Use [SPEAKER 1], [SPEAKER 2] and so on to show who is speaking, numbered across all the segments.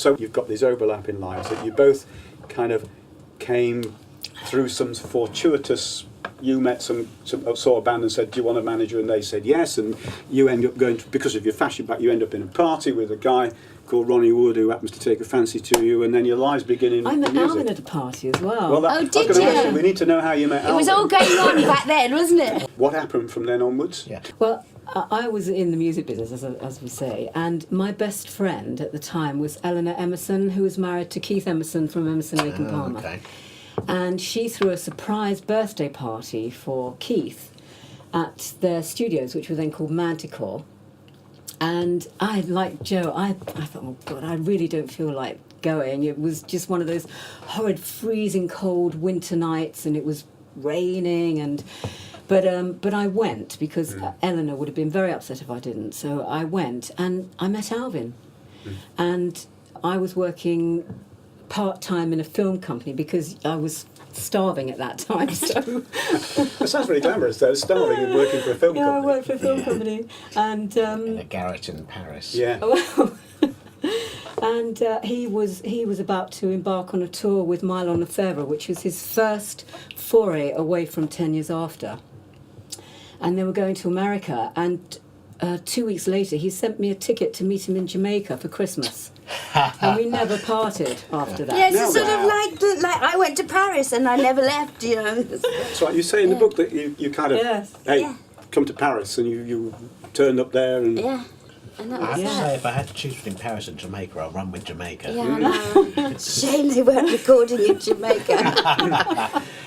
[SPEAKER 1] So you've got this overlap in lives that you both kind of came through some fortuitous. You met saw a band and said, "Do you want a manager?" And they said yes. And you end up going because of your fashion back. You end up in a party with a guy called Ronnie Wood who happens to take a fancy to you, and then your lives begin in
[SPEAKER 2] I met
[SPEAKER 1] music.
[SPEAKER 2] Alvin at a party as well.
[SPEAKER 1] Well,
[SPEAKER 3] Oh, did you?
[SPEAKER 1] We need to know how you met Alvin.
[SPEAKER 3] It was all going on back then, wasn't it?
[SPEAKER 1] What happened from then onwards?
[SPEAKER 4] Yeah.
[SPEAKER 2] Well, I was in the music business, as we say, and my best friend at the time was Eleanor Emerson, who was married to Keith Emerson from Emerson, Lake and Palmer.
[SPEAKER 4] Okay.
[SPEAKER 2] And she threw a surprise birthday party for Keith at their studios, which were then called Manticore. And I, like Joe, I thought, oh God, I really don't feel like going. It was just one of those horrid, freezing cold winter nights, and it was raining. But I went because Eleanor would have been very upset if I didn't. So I went, and I met Alvin. And I was working part-time in a film company because I was starving at that time. So
[SPEAKER 1] That sounds really glamorous, though, starving and working for a film company.
[SPEAKER 2] I worked for a film company, and
[SPEAKER 4] In a garret in Paris.
[SPEAKER 1] Yeah.
[SPEAKER 2] well, and he was about to embark on a tour with Milo Lefebvre, which was his first foray away from 10 Years After, and they were going to America. And 2 weeks later, he sent me a ticket to meet him in Jamaica for Christmas. And we never parted after that.
[SPEAKER 3] Yes,
[SPEAKER 1] No,
[SPEAKER 3] it's sort
[SPEAKER 1] wow.
[SPEAKER 3] of like I went to Paris and I never left, you know.
[SPEAKER 1] That's right. You say in the book that you kind of,
[SPEAKER 2] Yes.
[SPEAKER 1] hey,
[SPEAKER 3] Yeah.
[SPEAKER 1] come to Paris, and you turned up there and...
[SPEAKER 3] Yeah. And that
[SPEAKER 4] I
[SPEAKER 3] was
[SPEAKER 4] have to
[SPEAKER 3] that.
[SPEAKER 4] say, if I had to choose between Paris and Jamaica, I'll run with Jamaica.
[SPEAKER 3] Yeah, I know. Shame they weren't recording in Jamaica.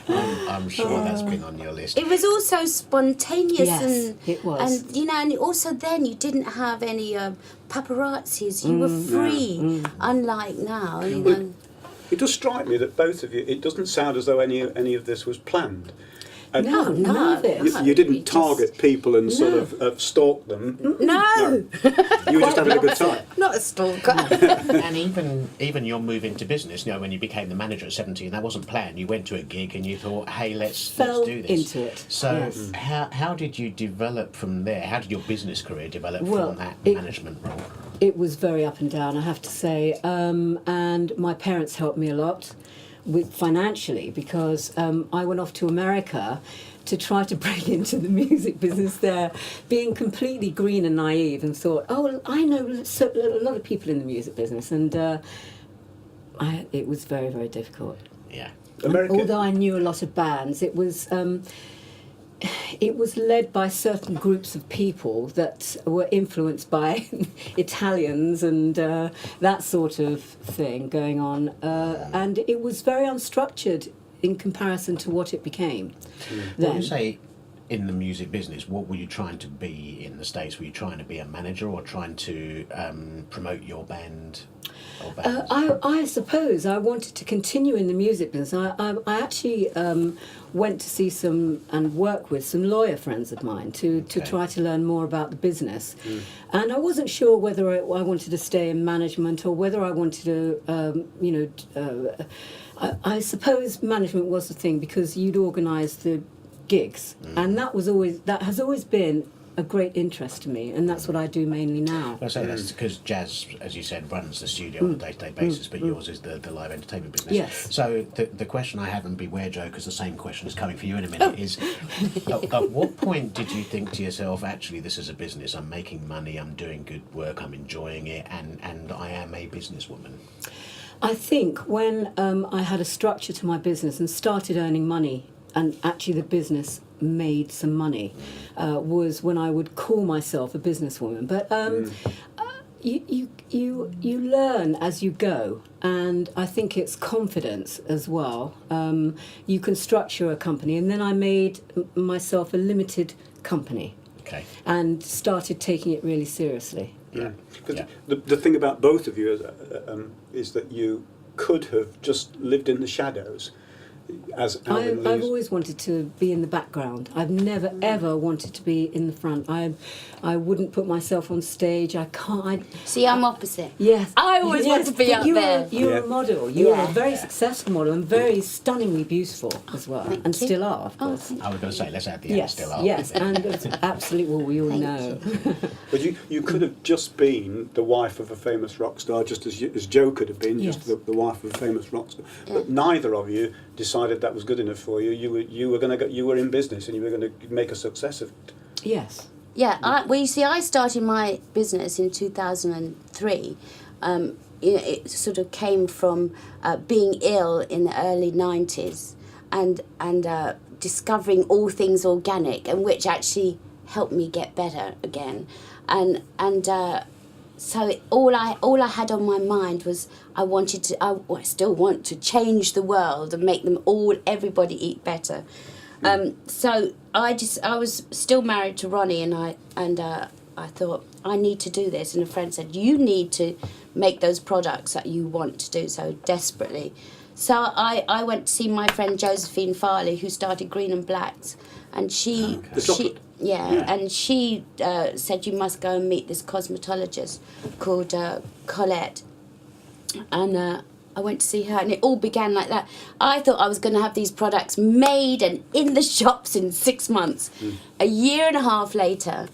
[SPEAKER 4] I'm sure that's been on your list.
[SPEAKER 3] It was also spontaneous,
[SPEAKER 2] Yes,
[SPEAKER 3] and
[SPEAKER 2] it was.
[SPEAKER 3] and you know, and also then you didn't have any paparazzis. You were free, unlike now. You know.
[SPEAKER 1] It does strike me that both of you, it doesn't sound as though any of this was planned. And
[SPEAKER 2] No, none of it.
[SPEAKER 1] You didn't
[SPEAKER 3] You just-
[SPEAKER 1] target people and sort of stalk them.
[SPEAKER 3] No,
[SPEAKER 1] You were just having a good time.
[SPEAKER 3] not a stalker.
[SPEAKER 4] And even your move into business, when you became the manager at 17, that wasn't planned. You went to a gig and you thought, hey, let's
[SPEAKER 2] Fell
[SPEAKER 4] do this.
[SPEAKER 2] into it,
[SPEAKER 4] So
[SPEAKER 2] yes.
[SPEAKER 4] how did you develop from there? How did your business career develop
[SPEAKER 2] Well,
[SPEAKER 4] from that
[SPEAKER 2] it-
[SPEAKER 4] management role?
[SPEAKER 2] It was very up and down, I have to say. And my parents helped me a lot financially because I went off to America to try to break into the music business there, being completely green and naive, and thought, oh, well, I know a lot of people in the music business, and it was very, very difficult.
[SPEAKER 4] Yeah.
[SPEAKER 1] America,
[SPEAKER 2] Although I knew a lot of bands, it was led by certain groups of people that were influenced by Italians and that sort of thing going on, and it was very unstructured in comparison to what it became.
[SPEAKER 4] When
[SPEAKER 2] Then
[SPEAKER 4] you say in the music business, what were you trying to be in the States? Were you trying to be a manager or trying to promote your band or bands?
[SPEAKER 2] I suppose I wanted to continue in the music business. I actually went to see some and work with some lawyer friends of mine to try to learn more about the business. And I wasn't sure whether I wanted to stay in management or whether I wanted to, I suppose management was the thing because you'd organise the gigs, and that has always been a great interest to me, and that's what I do mainly now.
[SPEAKER 4] I say that's because Jazz, as you said, runs the studio on a day-to-day basis, but yours is the live entertainment business.
[SPEAKER 2] Yes.
[SPEAKER 4] So the question I have, and beware, Joe, because the same question is coming for you in a minute, is at what point did you think to yourself, actually, this is a business, I'm making money, I'm doing good work, I'm enjoying it, and I am a businesswoman?
[SPEAKER 2] I think when I had a structure to my business and started earning money, and actually the business made some money, was when I would call myself a businesswoman. But you learn as you go, and I think it's confidence as well. You can structure a company, and then I made myself a limited company.
[SPEAKER 4] Okay.
[SPEAKER 2] And started taking it really seriously.
[SPEAKER 1] Yeah. Because the thing about both of you is that you could have just lived in the shadows as Alvin
[SPEAKER 2] I've
[SPEAKER 1] leaves?
[SPEAKER 2] always wanted to be in the background. I've never ever wanted to be in the front. I wouldn't put myself on stage. I can't.
[SPEAKER 3] See, I'm opposite.
[SPEAKER 2] Yes.
[SPEAKER 3] I always want to be
[SPEAKER 2] but
[SPEAKER 3] up
[SPEAKER 2] you're
[SPEAKER 3] there.
[SPEAKER 2] You're
[SPEAKER 1] Yeah.
[SPEAKER 2] a model. You're
[SPEAKER 3] Yeah.
[SPEAKER 2] a very successful model and very stunningly beautiful as well,
[SPEAKER 3] Thank
[SPEAKER 2] and
[SPEAKER 3] you.
[SPEAKER 2] still are, of
[SPEAKER 3] Oh,
[SPEAKER 2] course.
[SPEAKER 3] thank
[SPEAKER 4] I was going to say, let's add the
[SPEAKER 2] Yes,
[SPEAKER 4] still are.
[SPEAKER 2] yes, and it's absolutely what we all
[SPEAKER 3] Thank
[SPEAKER 2] know.
[SPEAKER 1] But you could have just been the wife of a famous rock star, just as Joe could have been,
[SPEAKER 2] Yes.
[SPEAKER 1] just the wife of a famous rock star. But neither of you decided that was good enough for you. You were in business, and you were going to make a success of it.
[SPEAKER 2] Yes.
[SPEAKER 3] Yeah, well, you see, I started my business in 2003. It sort of came from being ill in the early 90s and discovering all things organic, and which actually helped me get better again. So all I had on my mind was I still want to change the world and make everybody eat better. So I was still married to Ronnie, and I thought I need to do this. And a friend said, you need to make those products that you want to do so desperately. So I went to see my friend Josephine Farley, who started Green and Blacks, and she
[SPEAKER 1] The chocolate.
[SPEAKER 3] and she said you must go and meet this cosmetologist called Colette, and I went to see her, and it all began like that. I thought I was going to have these products made and in the shops in 6 months. A year and a half later,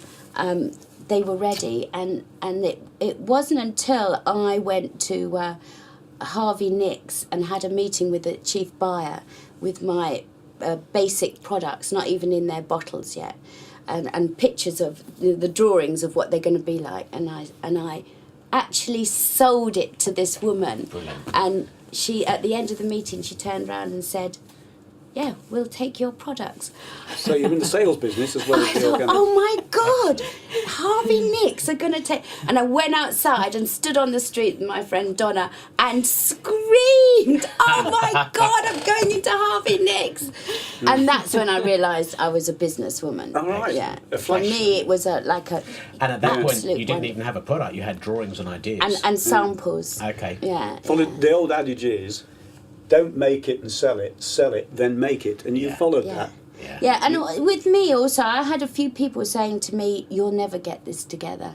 [SPEAKER 3] they were ready, and it wasn't until I went to Harvey Nicks and had a meeting with the chief buyer with my basic products, not even in their bottles yet, and pictures of the drawings of what they're going to be like, and I actually sold it to this woman.
[SPEAKER 4] Brilliant.
[SPEAKER 3] And she, at the end of the meeting, she turned around and said, yeah, we'll take your products.
[SPEAKER 1] So you're in the sales business as well
[SPEAKER 3] I
[SPEAKER 1] as the
[SPEAKER 3] thought,
[SPEAKER 1] organic.
[SPEAKER 3] oh my God, Harvey Nicks are going to take... And I went outside and stood on the street with my friend Donna and screamed, oh my God, I'm going into Harvey Nicks. And that's when I realised I was a businesswoman.
[SPEAKER 1] All right.
[SPEAKER 3] Yeah.
[SPEAKER 1] A
[SPEAKER 3] For
[SPEAKER 1] flash.
[SPEAKER 3] me, it was like a...
[SPEAKER 4] And at that point,
[SPEAKER 3] absolute
[SPEAKER 4] you didn't
[SPEAKER 3] wonder.
[SPEAKER 4] even have a product. You had drawings and ideas.
[SPEAKER 3] And samples.
[SPEAKER 4] Okay.
[SPEAKER 3] Yeah.
[SPEAKER 1] The old adage is, don't make it and sell it, then make it. And you
[SPEAKER 4] Yeah.
[SPEAKER 1] followed
[SPEAKER 3] Yeah.
[SPEAKER 1] that.
[SPEAKER 4] Yeah.
[SPEAKER 3] Yeah, and with me also, I had a few people saying to me, you'll never get this together.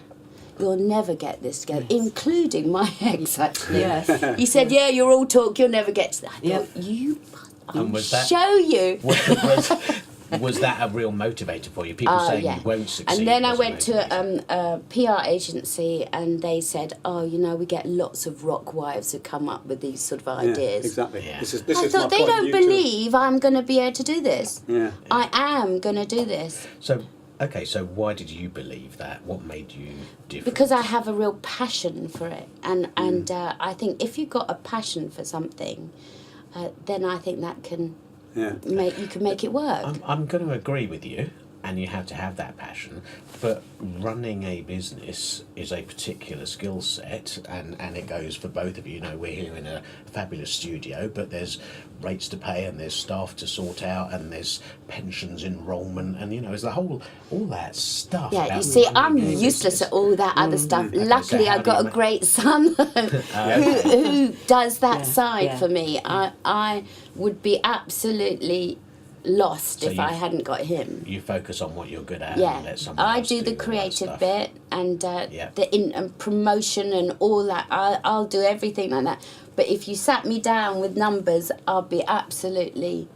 [SPEAKER 3] You'll never get this together, including my ex, actually.
[SPEAKER 2] Yes.
[SPEAKER 3] He said, yeah, you're all talk, you'll never get to that. I
[SPEAKER 2] Yeah.
[SPEAKER 3] thought, I'll
[SPEAKER 4] And was that-
[SPEAKER 3] show you.
[SPEAKER 4] Was that a real motivator for you? People saying
[SPEAKER 3] Yeah.
[SPEAKER 4] you won't succeed.
[SPEAKER 3] And then I
[SPEAKER 4] was a
[SPEAKER 3] went to
[SPEAKER 4] motivator.
[SPEAKER 3] a PR agency, and they said, oh, we get lots of rock wives who come up with these sort of
[SPEAKER 1] Yeah,
[SPEAKER 3] ideas.
[SPEAKER 1] exactly.
[SPEAKER 4] Yeah.
[SPEAKER 1] This
[SPEAKER 3] I
[SPEAKER 1] is
[SPEAKER 3] thought,
[SPEAKER 1] my
[SPEAKER 3] they
[SPEAKER 1] point.
[SPEAKER 3] don't
[SPEAKER 1] You two-
[SPEAKER 3] believe I'm going to be able to do this.
[SPEAKER 1] Yeah.
[SPEAKER 3] I am going to do this.
[SPEAKER 4] So, okay, so why did you believe that? What made you different?
[SPEAKER 3] Because I have a real passion for it, and I think if you've got a passion for something, then I think that can
[SPEAKER 1] Yeah.
[SPEAKER 3] make it work.
[SPEAKER 4] I'm going to agree with you, and you have to have that passion. But running a business is a particular skill set, and it goes for both of you. We're here in a fabulous studio, but there's rates to pay, and there's staff to sort out, and there's pensions enrolment, and there's all that stuff.
[SPEAKER 3] Yeah,
[SPEAKER 4] about
[SPEAKER 3] you see,
[SPEAKER 4] running
[SPEAKER 3] I'm
[SPEAKER 4] a
[SPEAKER 3] useless
[SPEAKER 4] business.
[SPEAKER 3] at all that other stuff.
[SPEAKER 4] Okay, so
[SPEAKER 3] Luckily,
[SPEAKER 4] how
[SPEAKER 3] I've
[SPEAKER 4] do you
[SPEAKER 3] got a
[SPEAKER 4] ma-
[SPEAKER 3] great son who does that
[SPEAKER 2] Yeah,
[SPEAKER 3] side
[SPEAKER 2] yeah.
[SPEAKER 3] for me. I would be absolutely lost
[SPEAKER 4] So
[SPEAKER 3] if
[SPEAKER 4] you-
[SPEAKER 3] I hadn't got him.
[SPEAKER 4] You focus on what you're good at.
[SPEAKER 3] Yeah,
[SPEAKER 4] And let someone
[SPEAKER 3] I
[SPEAKER 4] else
[SPEAKER 3] do the
[SPEAKER 4] all that
[SPEAKER 3] creative
[SPEAKER 4] stuff.
[SPEAKER 3] bit and
[SPEAKER 4] Yeah.
[SPEAKER 3] and promotion and all that. I'll do everything like that. But if you sat me down with numbers, I'll be absolutely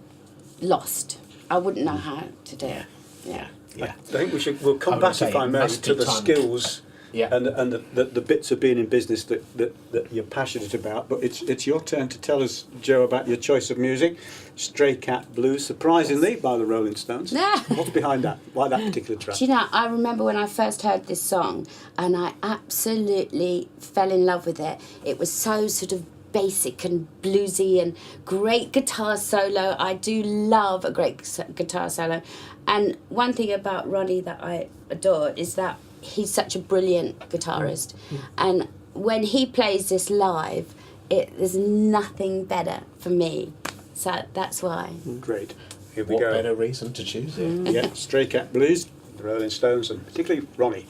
[SPEAKER 3] lost. I wouldn't know how to do it.
[SPEAKER 4] Yeah. Yeah.
[SPEAKER 1] I think we'll
[SPEAKER 4] I
[SPEAKER 1] come
[SPEAKER 4] would
[SPEAKER 1] back,
[SPEAKER 4] say
[SPEAKER 1] if I
[SPEAKER 4] it
[SPEAKER 1] may,
[SPEAKER 4] must
[SPEAKER 1] to
[SPEAKER 4] be
[SPEAKER 1] the
[SPEAKER 4] time-
[SPEAKER 1] skills
[SPEAKER 4] Yeah.
[SPEAKER 1] and the bits of being in business that you're passionate about. But it's your turn to tell us, Joe, about your choice of music. Stray Cat Blues, surprisingly, by the Rolling Stones.
[SPEAKER 3] Yeah.
[SPEAKER 1] What's behind that? Why that particular track?
[SPEAKER 3] Do you know, I remember when I first heard this song and I absolutely fell in love with it. It was so sort of basic and bluesy and great guitar solo. I do love a great guitar solo. And one thing about Ronnie that I adore is that he's such a brilliant guitarist. And when he plays this live, there's nothing better for me. So that's why.
[SPEAKER 1] Great. Here we
[SPEAKER 4] What
[SPEAKER 1] go.
[SPEAKER 4] better reason to choose it?
[SPEAKER 1] Yeah, Stray Cat Blues, the Rolling Stones, and particularly Ronnie.